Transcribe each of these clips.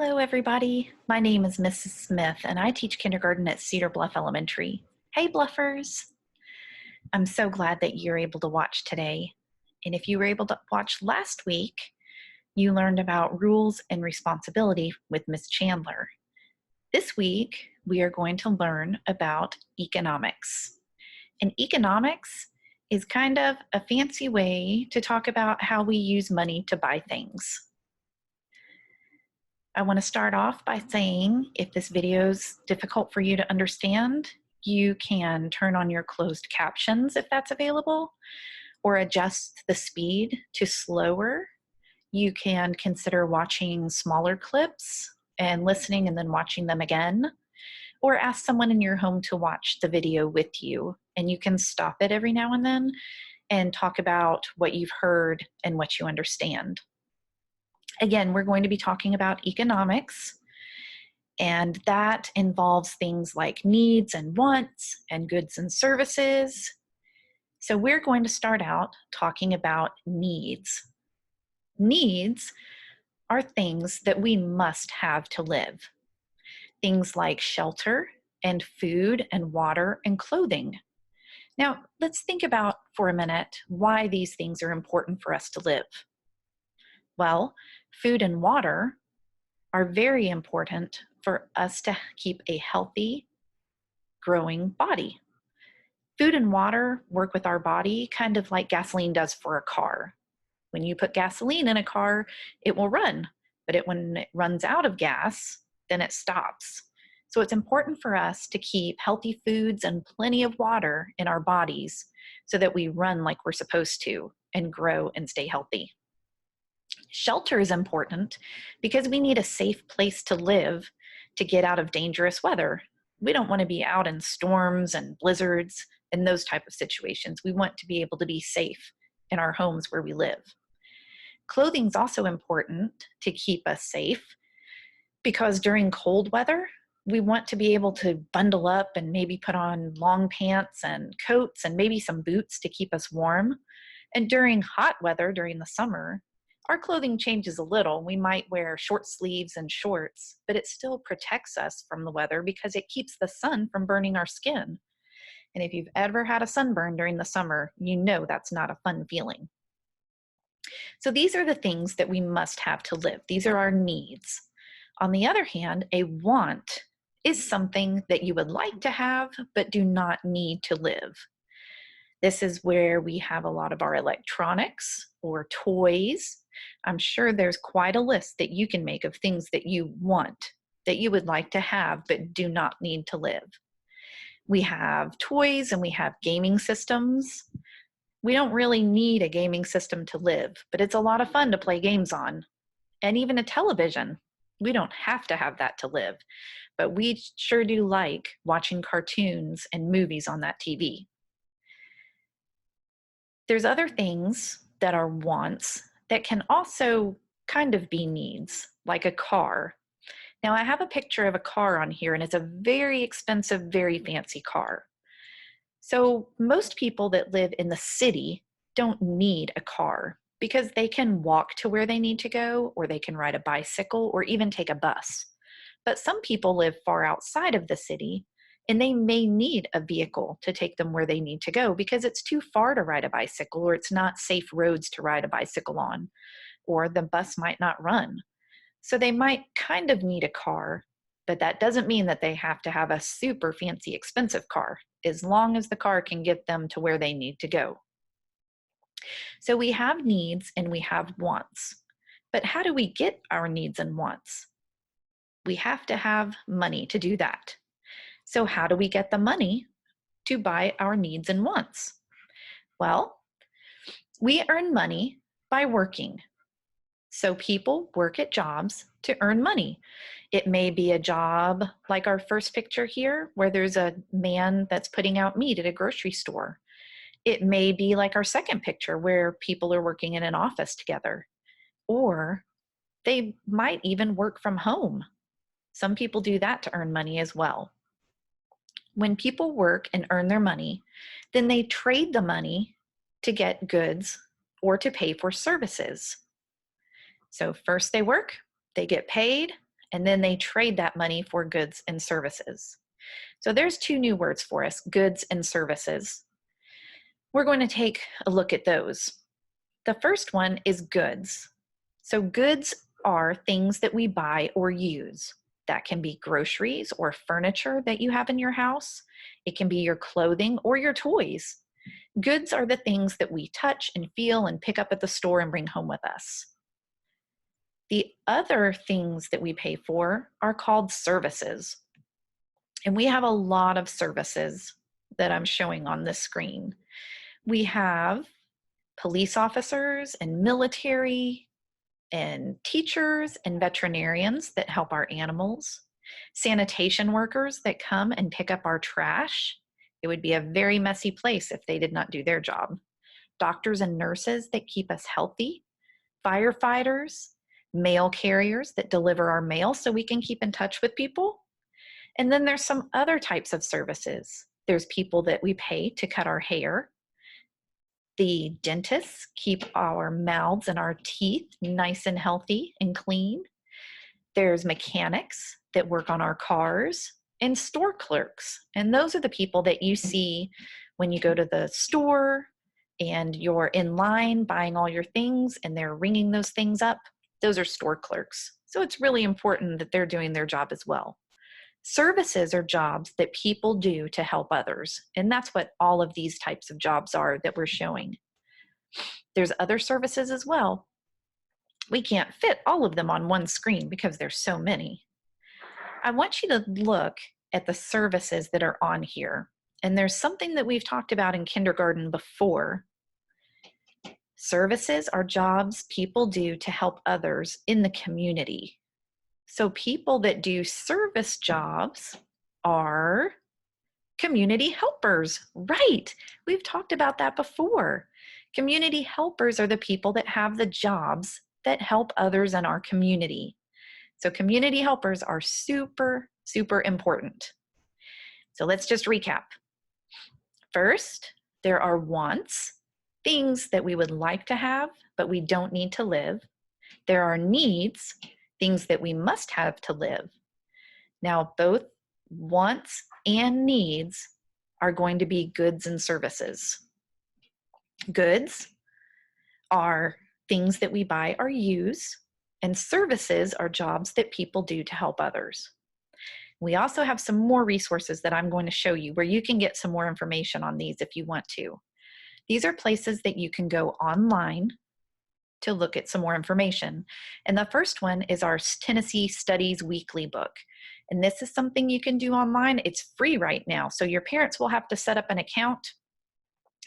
Hello, everybody. My name is Mrs. Smith, and I teach kindergarten at Cedar Bluff Elementary. Hey, Bluffers. I'm so glad that you're able to watch today. And if you were able to watch last week, you learned about rules and responsibility with Miss Chandler. This week, we are going to learn about economics. And economics is kind of a fancy way to talk about how we use money to buy things. I want to start off by saying if this video is difficult for you to understand, you can turn on your closed captions if that's available, or adjust the speed to slower. You can consider watching smaller clips and listening and then watching them again, or ask someone in your home to watch the video with you. And you can stop it every now and then and talk about what you've heard and what you understand. Again, we're going to be talking about economics, and that involves things like needs and wants and goods and services. So we're going to start out talking about needs. Needs are things that we must have to live. Things like shelter and food and water and clothing. Now, let's think about for a minute why these things are important for us to live. Well, food and water are very important for us to keep a healthy, growing body. Food and water work with our body kind of like gasoline does for a car. When you put gasoline in a car, it will run, but when it runs out of gas, then it stops. So it's important for us to keep healthy foods and plenty of water in our bodies so that we run like we're supposed to and grow and stay healthy. Shelter is important because we need a safe place to live to get out of dangerous weather. We don't want to be out in storms and blizzards and those type of situations. We want to be able to be safe in our homes where we live. Clothing is also important to keep us safe because during cold weather, we want to be able to bundle up and maybe put on long pants and coats and maybe some boots to keep us warm. And during hot weather, during the summer, our clothing changes a little. We might wear short sleeves and shorts, but it still protects us from the weather because it keeps the sun from burning our skin. And if you've ever had a sunburn during the summer, you know that's not a fun feeling. So these are the things that we must have to live. These are our needs. On the other hand, a want is something that you would like to have, but do not need to live. This is where we have a lot of our electronics or toys. I'm sure there's quite a list that you can make of things that you want, that you would like to have, but do not need to live. We have toys and we have gaming systems. We don't really need a gaming system to live, but it's a lot of fun to play games on. And even a television. We don't have to have that to live, but we sure do like watching cartoons and movies on that TV. There's other things that are wants that can also kind of be needs, like a car. Now I have a picture of a car on here, and it's a very expensive, very fancy car. So most people that live in the city don't need a car because they can walk to where they need to go, or they can ride a bicycle, or even take a bus. But some people live far outside of the city, and they may need a vehicle to take them where they need to go because it's too far to ride a bicycle, or it's not safe roads to ride a bicycle on, or the bus might not run. So they might kind of need a car, but that doesn't mean that they have to have a super fancy, expensive car, as long as the car can get them to where they need to go. So we have needs and we have wants. But how do we get our needs and wants? We have to have money to do that. So how do we get the money to buy our needs and wants? Well, we earn money by working. So people work at jobs to earn money. It may be a job like our first picture here, where there's a man that's putting out meat at a grocery store. It may be like our second picture, where people are working in an office together. Or they might even work from home. Some people do that to earn money as well. When people work and earn their money, then they trade the money to get goods or to pay for services. So first they work, they get paid, and then they trade that money for goods and services. So there's two new words for us, goods and services. We're going to take a look at those. The first one is goods. So goods are things that we buy or use. That can be groceries or furniture that you have in your house. It can be your clothing or your toys. Goods are the things that we touch and feel and pick up at the store and bring home with us. The other things that we pay for are called services. And we have a lot of services that I'm showing on this screen. We have police officers and military and teachers and veterinarians that help our animals, sanitation workers that come and pick up our trash. It would be a very messy place if they did not do their job. Doctors and nurses that keep us healthy, firefighters, mail carriers that deliver our mail so we can keep in touch with people. And then there's some other types of services. There's people that we pay to cut our hair. The dentists keep our mouths and our teeth nice and healthy and clean. There's mechanics that work on our cars, and store clerks. And those are the people that you see when you go to the store and you're in line buying all your things and they're ringing those things up. Those are store clerks. So it's really important that they're doing their job as well. Services are jobs that people do to help others, and that's what all of these types of jobs are that we're showing. There's other services as well. We can't fit all of them on one screen because there's so many. I want you to look at the services that are on here, and there's something that we've talked about in kindergarten before. Services are jobs people do to help others in the community. So people that do service jobs are community helpers, right? We've talked about that before. Community helpers are the people that have the jobs that help others in our community. So community helpers are super, super important. So let's just recap. First, there are wants, things that we would like to have, but we don't need to live. There are needs, things that we must have to live. Now, both wants and needs are going to be goods and services. Goods are things that we buy or use, and services are jobs that people do to help others. We also have some more resources that I'm going to show you where you can get some more information on these if you want to. These are places that you can go online to look at some more information. And the first one is our Tennessee Studies Weekly book. And this is something you can do online. It's free right now. So your parents will have to set up an account,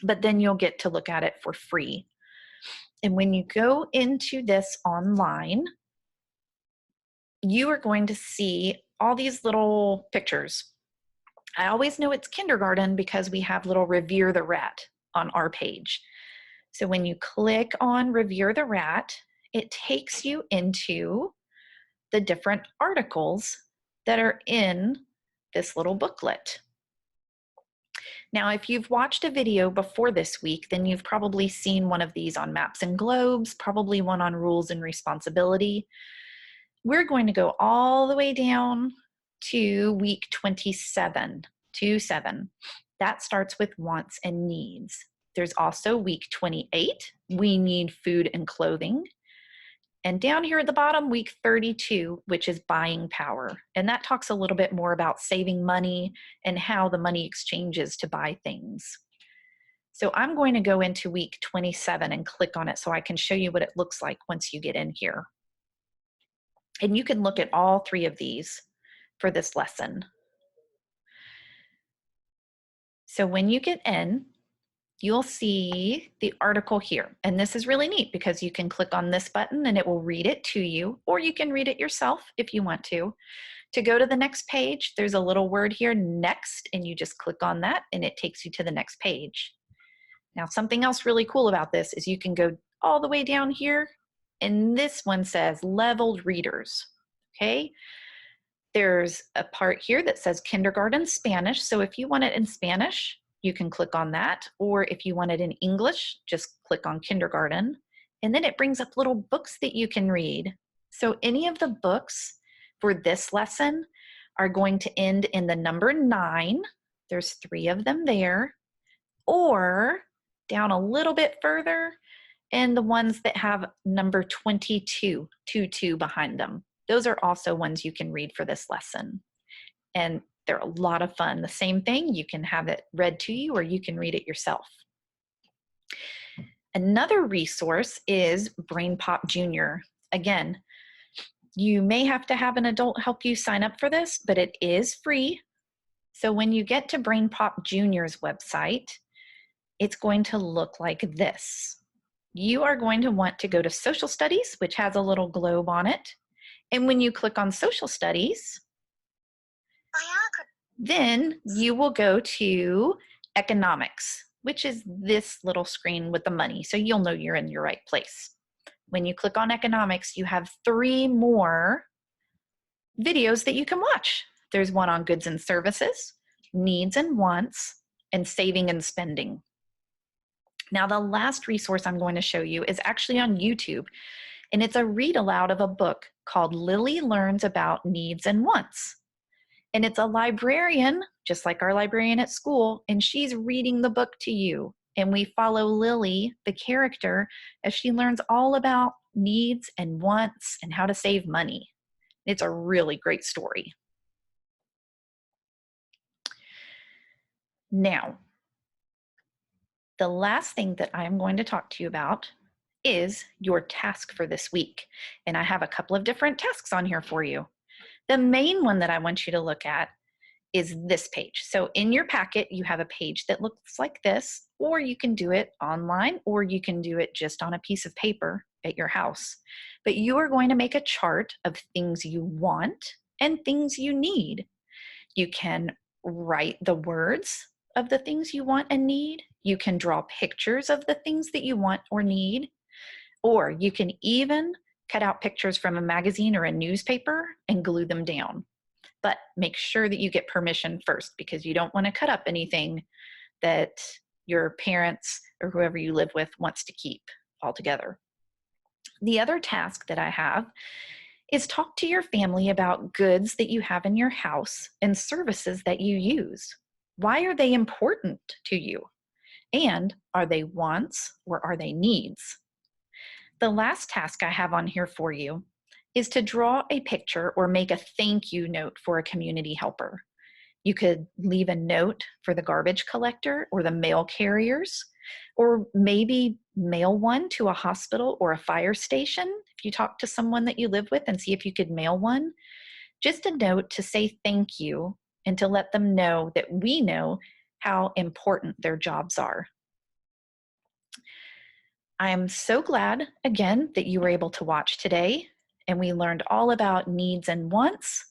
but then you'll get to look at it for free. And when you go into this online, you are going to see all these little pictures. I always know it's kindergarten because we have little Revere the Rat on our page. So when you click on Revere the Rat, it takes you into the different articles that are in this little booklet. Now, if you've watched a video before this week, then you've probably seen one of these on Maps and Globes, probably one on Rules and Responsibility. We're going to go all the way down to week 27, 2-7. That starts with wants and needs. There's also week 28, we need food and clothing. And down here at the bottom, week 32, which is buying power. And that talks a little bit more about saving money and how the money exchanges to buy things. So I'm going to go into week 27 and click on it so I can show you what it looks like once you get in here. And you can look at all three of these for this lesson. So when you get in, you'll see the article here. And this is really neat because you can click on this button and it will read it to you, or you can read it yourself if you want to. To go to the next page, there's a little word here, next, and you just click on that and it takes you to the next page. Now, something else really cool about this is you can go all the way down here, and this one says leveled readers, okay? There's a part here that says kindergarten Spanish. So if you want it in Spanish, you can click on that. Or if you want it in English, just click on kindergarten. And then it brings up little books that you can read. So any of the books for this lesson are going to end in the number 9. There's 3 of them there. Or down a little bit further, and the ones that have number 22, 22 behind them. Those are also ones you can read for this lesson. And they're a lot of fun. The same thing, you can have it read to you or you can read it yourself. Another resource is Brain Pop Junior. Again, you may have to have an adult help you sign up for this, but it is free. So when you get to Brain Pop Junior's website, it's going to look like this. You are going to want to go to Social Studies, which has a little globe on it. And when you click on Social Studies, then you will go to Economics, which is this little screen with the money. So you'll know you're in your right place. When you click on Economics, you have 3 more videos that you can watch. There's one on goods and services, needs and wants, and saving and spending. Now, the last resource I'm going to show you is actually on YouTube, and it's a read aloud of a book called Lily Learns About Needs and Wants. And it's a librarian, just like our librarian at school, and she's reading the book to you. And we follow Lily, the character, as she learns all about needs and wants and how to save money. It's a really great story. Now, the last thing that I'm going to talk to you about is your task for this week. And I have a couple of different tasks on here for you. The main one that I want you to look at is this page. So in your packet, you have a page that looks like this, or you can do it online, or you can do it just on a piece of paper at your house. But you are going to make a chart of things you want and things you need. You can write the words of the things you want and need. You can draw pictures of the things that you want or need, or you can even cut out pictures from a magazine or a newspaper and glue them down. But make sure that you get permission first, because you don't want to cut up anything that your parents or whoever you live with wants to keep altogether. The other task that I have is talk to your family about goods that you have in your house and services that you use. Why are they important to you? And are they wants or are they needs? The last task I have on here for you is to draw a picture or make a thank you note for a community helper. You could leave a note for the garbage collector or the mail carriers, or maybe mail one to a hospital or a fire station. If you talk to someone that you live with and see if you could mail one, just a note to say thank you and to let them know that we know how important their jobs are. I am so glad, again, that you were able to watch today, and we learned all about needs and wants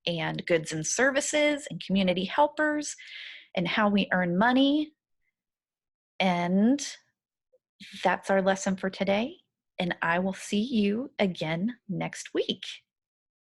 and goods and services and community helpers and how we earn money. And that's our lesson for today, and I will see you again next week.